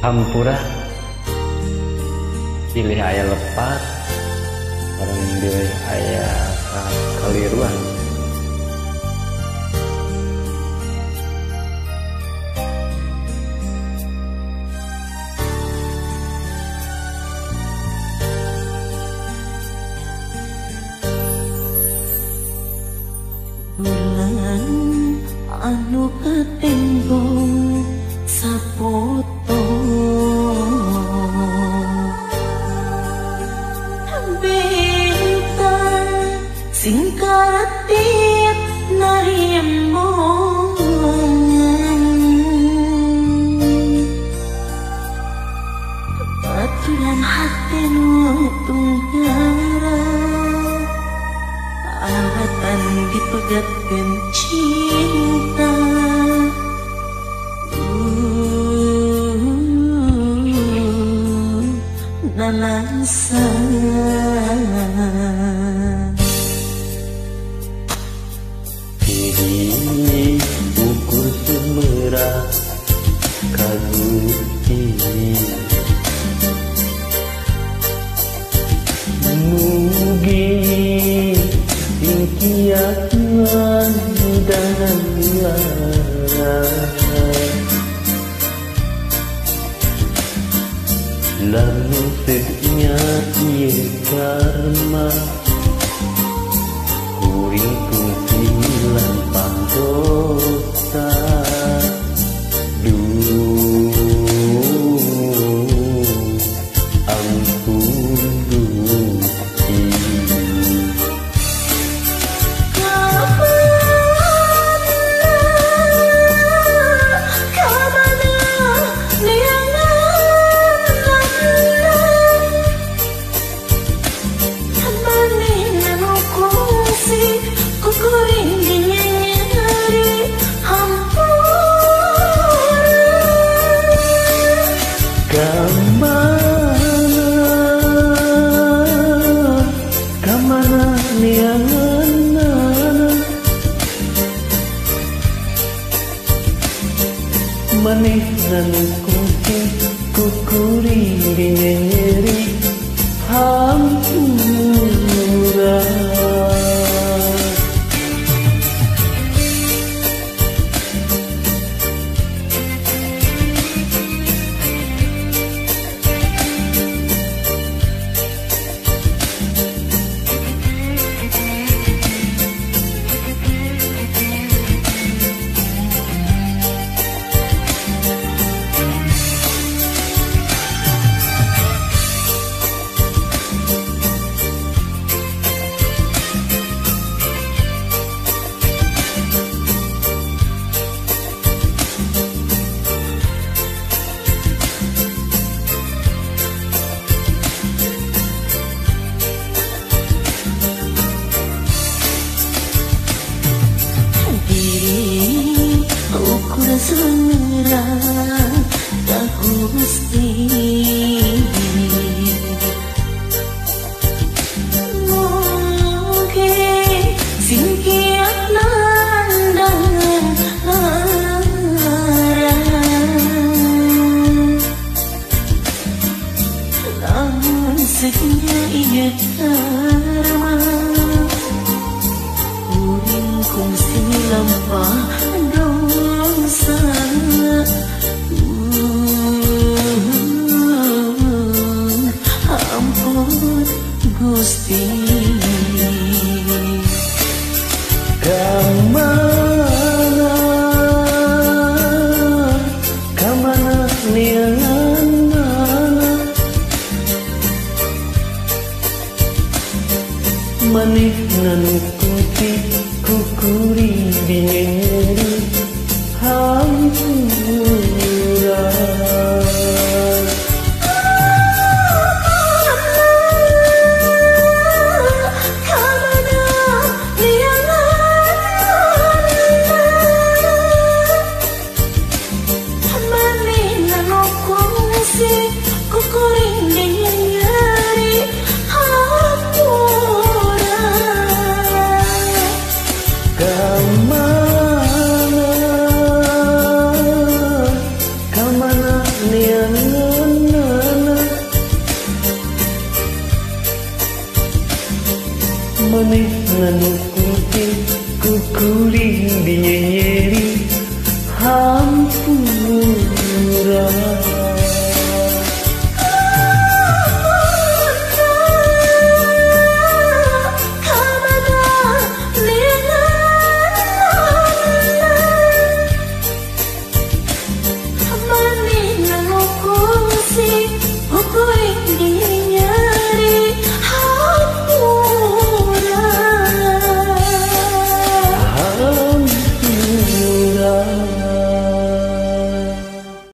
Hampura pilih aya lepat orang pilih aya kaliruan. Bulan anu ketembong sapoto bintang singkat tiap narimong baturan hati nu tunggara alatan dipegatkeun cinta nalangsa Pilih ukur semerah kagusti mugi tingkiatan dan lara lalu sedihnya ieu karma kuring kungsilan pandosa ampun Gusti. Kamana nianganana maneh nanu kunci kukuring dinyeri hampura. Semerah ka Gusti mugi singkiat nandangan lara lamun sedihnya ieu karma kuring kungsi lampah ampun Gusti. Kamana nianganana maneh nanu kunci kukuring dinyeri hampura. kukuri